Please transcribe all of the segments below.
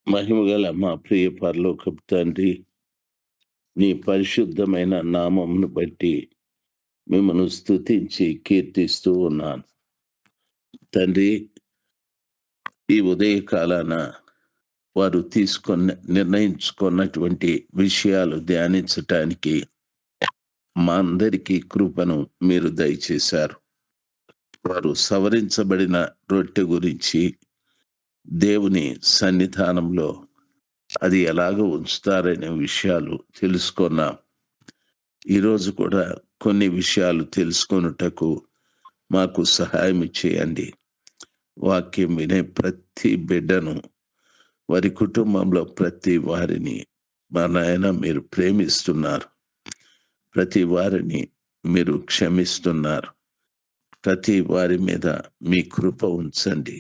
మహిమగల మా ప్రియ పరలోకపు తండ్రి, నీ పరిశుద్ధమైన నామమును బట్టి మిమ్మల్ని స్తుతించి కీర్తిస్తూ ఉన్నాను. తండ్రి, ఈ ఉదయకాలాన వారు నిర్ణయించుకున్నటువంటి విషయాలు ధ్యానించటానికి మా అందరికీ కృపను మీరు దయచేశారు. వారు సవరించబడిన రొట్టె గురించి దేవుని సన్నిధానంలో అది ఎలాగ ఉంచుతారనే విషయాలు తెలుసుకున్నాం. ఈరోజు కూడా కొన్ని విషయాలు తెలుసుకొనుటకు మాకు సహాయం చేయండి. వాక్యం వినే ప్రతి బిడ్డను, వారి కుటుంబంలో ప్రతి వారిని మా నాయన మీరు ప్రేమిస్తున్నారు. ప్రతి వారిని మీరు క్షమిస్తున్నారు. ప్రతి వారి మీద మీ కృప ఉంచండి.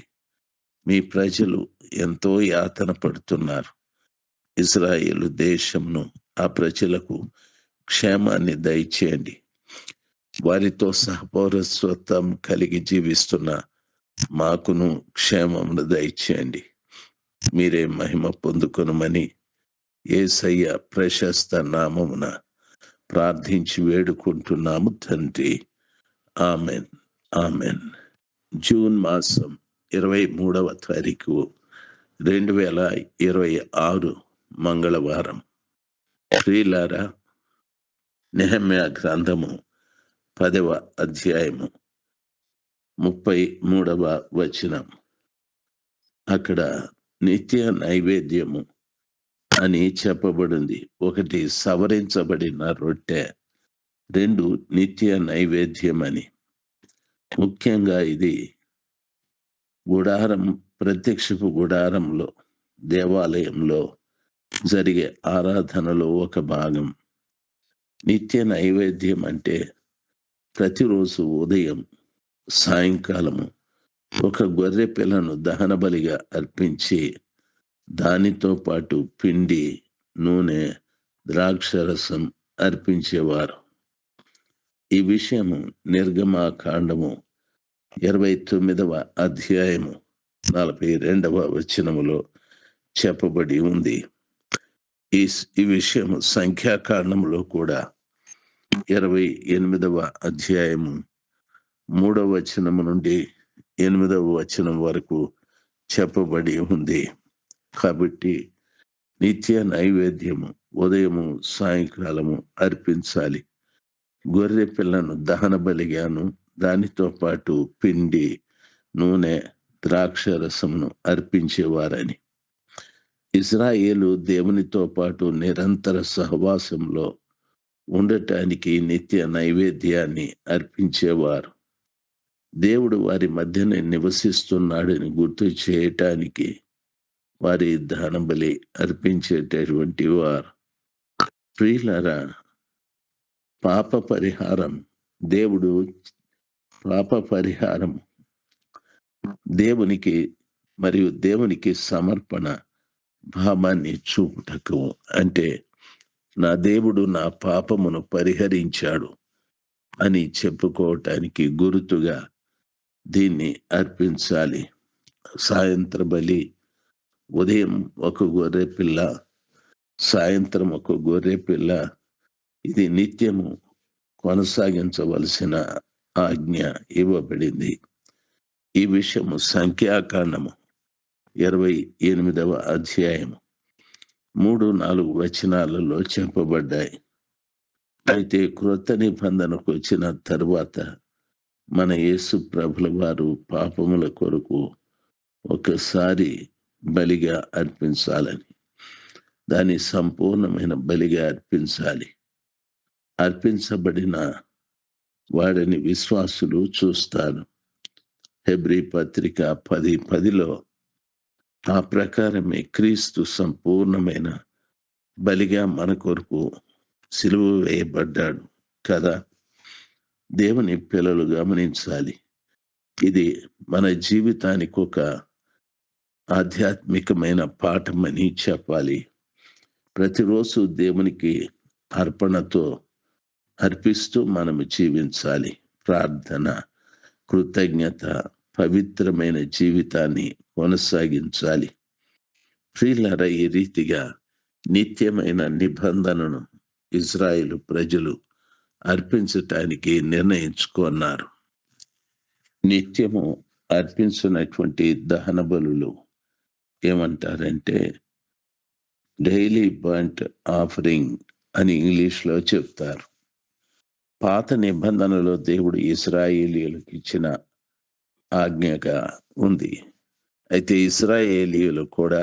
మీ ప్రజలు ఎంతో యాతన పడుతున్నారు. ఇశ్రాయేలు దేశంను, ఆ ప్రజలకు క్షేమాన్ని దయచేయండి. వారితో సహపౌరస్వత్వం కలిగి జీవిస్తున్న మాకును క్షేమమును దయచేయండి. మీరే మహిమ పొందుకొనమని యేసయ్య ప్రశస్త నామమున ప్రార్థించి వేడుకుంటున్నాము తండ్రి. Amen, amen. జూన్ మాసం 23వ తారీఖు 2026 మంగళవారం. ప్రియులారా, నెహెమ్యా గ్రంథము 10వ అధ్యాయము 33వ వచనం. అక్కడ నిత్య నైవేద్యము అని చెప్పబడింది. ఒకటి సవరించబడిన రొట్టె, 2 నిత్య నైవేద్యం అని. ముఖ్యంగా ఇది ప్రత్యక్షపు గుడారంలో, దేవాలయంలో జరిగే ఆరాధనలో ఒక భాగం. నిత్య నైవేద్యం అంటే ప్రతిరోజు ఉదయం, సాయంకాలము ఒక గొర్రె పిల్లను దహన బలిగా అర్పించి దానితో పాటు పిండి, నూనె, ద్రాక్షరసం అర్పించేవారు. ఈ విషయము నిర్గమాకాండము 29వ అధ్యాయము 42వ వచనములో చెప్పబడి ఉంది. ఈ విషయము సంఖ్యాకాండంలో కూడా 28వ అధ్యాయము 3వ వచనము నుండి 8వ వచనం వరకు చెప్పబడి ఉంది. కాబట్టి నిత్య నైవేద్యము ఉదయము, సాయంకాలము అర్పించాలి. గొర్రె పిల్లను దహన బలిగాను, దానితో పాటు పిండి, నూనె, ద్రాక్షరసమును అర్పించేవారని. ఇశ్రాయేలు దేవునితో పాటు నిరంతర సహవాసంలో ఉండటానికి నిత్య నైవేద్యాన్ని అర్పించేవారు. దేవుడు వారి మధ్యనే నివసిస్తున్నాడని గుర్తు చేయటానికి వారి దహన బలి అర్పించేటటువంటి వారు. ప్రియులారా, పాప పరిహారం దేవునికి మరియు దేవునికి సమర్పణ భావాన్ని చూపుటకు, అంటే నా దేవుడు నా పాపమును పరిహరించాడు అని చెప్పుకోవటానికి గుర్తుగా దీన్ని అర్పించాలి. సాయంత్ర బలి, ఉదయం ఒక గొర్రె పిల్ల, సాయంత్రం ఒక గొర్రె పిల్ల. ఇది నిత్యము కొనసాగించవలసిన ఆజ్ఞ ఇవ్వబడింది. ఈ విషయము సంఖ్యాకాండము 28వ అధ్యాయము 3-4 వచనాలలో చెప్పబడ్డాయి. అయితే క్రొత్త నిబంధనకు వచ్చిన తరువాత మన యేసు ప్రభుల వారు పాపముల కొరకు ఒకసారి బలిగా అర్పించాలని, దాని సంపూర్ణమైన బలిగా అర్పించాలి. అర్పించబడిన వాడిని విశ్వాసులు చూస్తారు. హెబ్రీ పత్రిక 10:10లో ఆ ప్రకారమే క్రీస్తు సంపూర్ణమైన బలిగా మన కొరకు సిలువ వేయబడ్డాడు కదా. దేవుని పిల్లలు గమనించాలి. ఇది మన జీవితానికి ఒక ఆధ్యాత్మికమైన పాఠమని చెప్పాలి. ప్రతిరోజు దేవునికి అర్పణతో అర్పిస్తూ మనము జీవించాలి. ప్రార్థన, కృతజ్ఞత, పవిత్రమైన జీవితాన్ని కొనసాగించాలి. ప్రియులారా, ఈ రీతిగా నిత్యమైన నిబంధనను ఇజ్రాయేలు ప్రజలు అర్పించటానికి నిర్ణయించుకున్నారు. నిత్యము అర్పించినటువంటి దహన బలులు ఏమంటారంటే డైలీ బర్ంట్ ఆఫరింగ్ అని ఇంగ్లీష్లో చెప్తారు. పాత నిబంధనలో దేవుడు ఇశ్రాయేలీయులకు ఇచ్చిన ఆజ్ఞగా ఉంది. అయితే ఇశ్రాయేలీయులు కూడా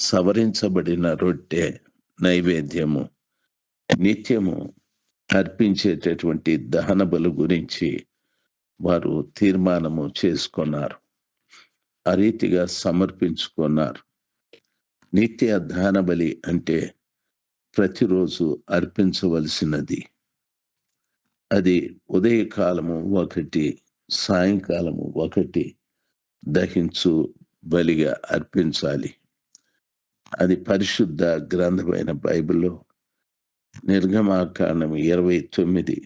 సవరించబడిన రొట్టె నైవేద్యము నిత్యము అర్పించేటటువంటి దహన బలు గురించి వారు తీర్మానము చేసుకున్నారు. ఆ రీతిగా సమర్పించుకున్నారు. నిత్య దహన బలి అంటే ప్రతిరోజు అర్పించవలసినది. అది ఉదయకాలము ఒకటి, సాయంకాలము ఒకటి దహించు బలిగా అర్పించాలి. అది పరిశుద్ధ గ్రంథమైన బైబిల్లో నిర్గమాకాండం 29,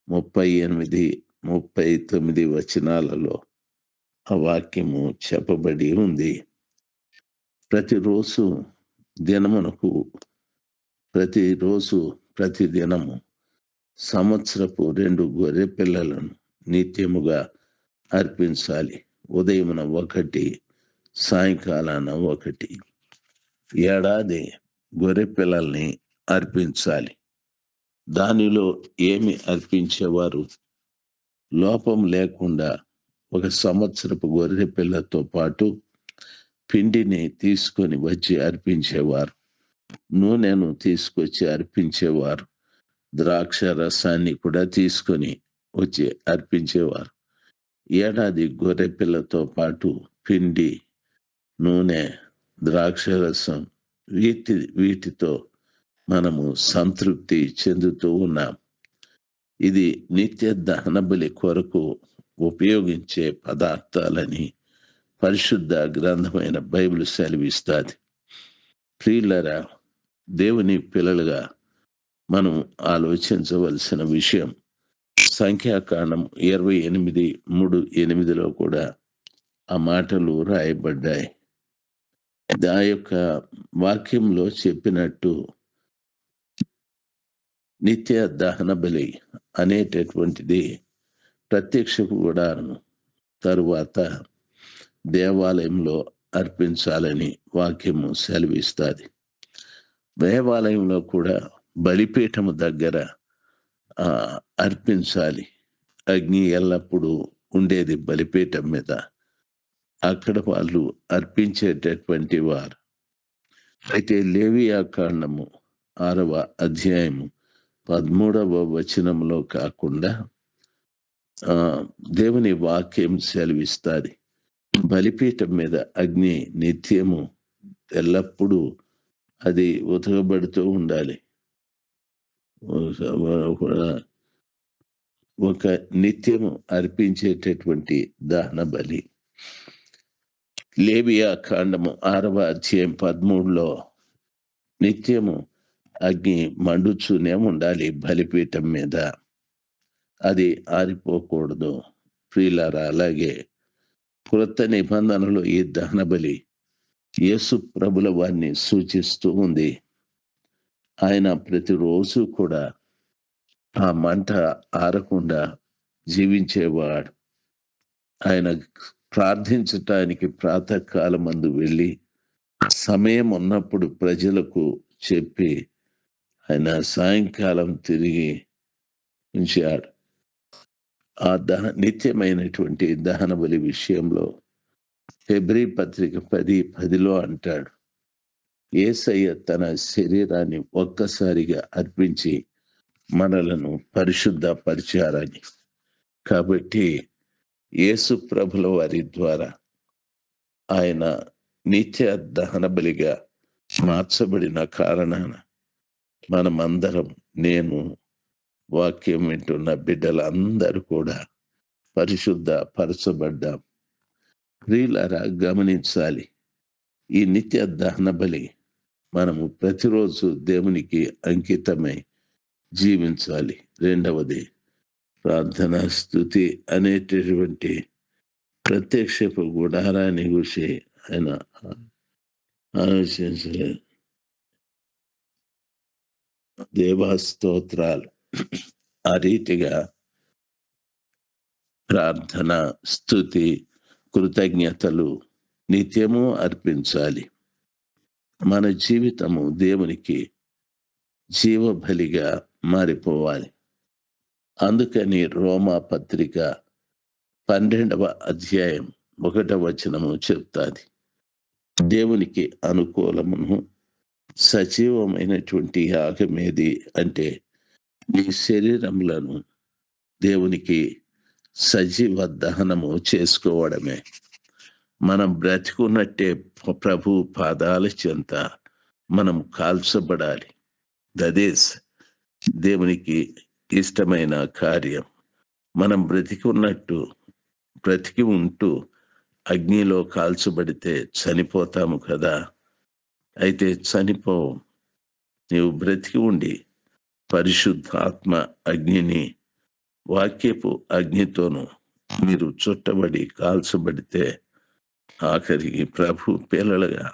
38, 39 వచనాలలో ఆ వాక్యము చెప్పబడి ఉంది. ప్రతిరోజు ప్రతిదినము సంవత్సరపు 2 గొర్రె పిల్లలను నిత్యముగా అర్పించాలి. ఉదయమున ఒకటి, సాయంకాలాన ఒకటి. ఏడాది గొర్రె పిల్లల్ని అర్పించాలి. దానిలో ఏమి అర్పించేవారు? లోపం లేకుండా ఒక సంవత్సరపు గొర్రె పిల్లతో పాటు పిండిని తీసుకొని వచ్చి అర్పించేవారు. నూనెను తీసుకొచ్చి అర్పించేవారు. ద్రాక్ష రసాన్ని కూడా తీసుకొని వచ్చి అర్పించేవారు. ఏడాది గొర్రె పిల్లతో పాటు పిండి, నూనె, ద్రాక్ష రసం వీటితో మనము సంతృప్తి చెందుతూ ఉన్నాం. ఇది నిత్య దహన బలి కొరకు ఉపయోగించే పదార్థాలని పరిశుద్ధ గ్రంథమైన బైబిల్ సెలవిస్తుంది. ప్రియులారా, దేవుని పిల్లలుగా మనం ఆలోచించవలసిన విషయం సంఖ్యాకాండం 28:3-8 కూడా ఆ మాటలు రాయబడ్డాయి. ఆ యొక్క వాక్యంలో చెప్పినట్టు నిత్య దహన బలి అనేటటువంటిది ప్రత్యక్ష గుడారం తరువాత దేవాలయంలో అర్పించాలని వాక్యము సెలవిస్తుంది. దేవాలయంలో కూడా బలిపీఠము దగ్గర అర్పించాలి. అగ్ని ఎల్లప్పుడూ ఉండేది బలిపీఠం మీద. అక్కడ వాళ్ళు అర్పించేటటువంటి వారు. అయితే లేవియాకాండము 6వ అధ్యాయము 13వ వచనంలో కాకుండా దేవుని వాక్యం సెలవిస్తుంది. బలిపీఠం మీద అగ్ని నిత్యము ఎల్లప్పుడూ అది ఉతకబడుతూ ఉండాలి. ఒక నిత్యము అర్పించేటటువంటి దహన బలి. లేవియాకాండము 6వ అధ్యాయం 13లో నిత్యము అగ్ని మండుచూనే ఉండాలి బలిపీఠం మీద. అది ఆరిపోకూడదు. ప్రియులారా, అలాగే క్రొత్త నిబంధనలో ఈ దహన బలి యేసు ప్రభుల వారిని సూచిస్తూ ఉంది. ఆయన ప్రతిరోజు కూడా ఆ మంట ఆరకుండా జీవించేవాడు. ఆయన ప్రార్థించటానికి ప్రాతకాలమందు వెళ్ళి సమయం ఉన్నప్పుడు ప్రజలకు చెప్పి ఆయన సాయంకాలం తిరిగి ఉంచాడు. ఆ నిత్యమైనటువంటి దహన బలి విషయంలో హెబ్రీ పత్రిక 10:10లో అంటాడు, యేసయ్య తన శరీరాన్ని ఒక్కసారిగా అర్పించి మనలను పరిశుద్ధపరిచారని. కాబట్టి యేసు ప్రభుల వారి ద్వారా ఆయన నిత్య దహన బలిగా మార్చబడిన కారణాన మనమందరం, నేను వాక్యం వింటున్న బిడ్డలందరూ కూడా పరిశుద్ధ పరచబడ్డాం. ప్రియులారా, గమనించాలి, ఈ నిత్య దహన బలి మనము ప్రతిరోజు దేవునికి అంకితమై జీవించాలి. రెండవది ప్రార్థన, స్తుతి అనేటటువంటి ప్రత్యక్షపు గుడారాన్ని గురించి ఆయన ఆలోచించలేదు. దేవా స్తోత్రాలు. ఆ రీతిగా ప్రార్థన, స్తుతి, కృతజ్ఞతలు నిత్యము అర్పించాలి. మన జీవితము దేవునికి జీవబలిగా మారిపోవాలి. అందుకని రోమా పత్రిక 12వ అధ్యాయం 1వ వచనము చెప్తాది. దేవునికి అనుకూలమును సజీవమైనటువంటి యాగమేది అంటే నీ శరీరములను దేవునికి సజీవ దహనము చేసుకోవడమే. మనం బ్రతికున్నట్టే ప్రభు పాదాల చెంత మనం కాల్చబడాలి. దట్ దేవునికి ఇష్టమైన కార్యం. మనం బ్రతికి ఉంటూ అగ్నిలో కాల్చబడితే చనిపోతాము కదా! అయితే చనిపోవు. నీవు బ్రతికి ఉండి పరిశుద్ధాత్మ అగ్నిని, వాక్యపు అగ్నితోను మీరు చుట్టబడి కాల్చబడితే ఆఖరికి ప్రభు పిల్లలుగా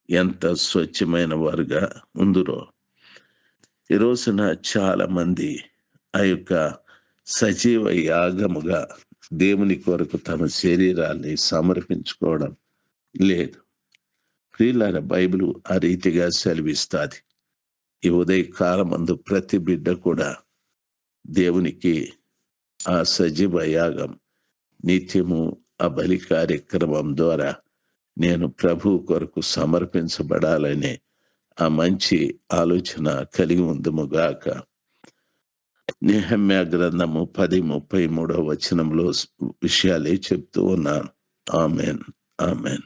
ఎంత స్వచ్ఛమైన వారుగా ఉందురో. ఈ రోజున చాలా మంది ఆ యొక్క సజీవ యాగముగా దేవుని కొరకు తమ శరీరాన్ని సమర్పించుకోవడం లేదు. ప్రియులారా, బైబిలు ఆ రీతిగా సెలవిస్తాది. ఈ ఉదయకాలమందు ప్రతి బిడ్డ కూడా దేవునికి ఆ సజీవ యాగం నిత్యము ఆ బలి కార్యక్రమం ద్వారా నేను ప్రభు కొరకు సమర్పించబడాలనే ఆ మంచి ఆలోచన కలిగి ఉందుముగాక. నెహెమ్యా గ్రంథము 10:33 వచనంలో విషయాలే చెప్తూ ఉన్నాను. ఆమెన్. ఆమెన్.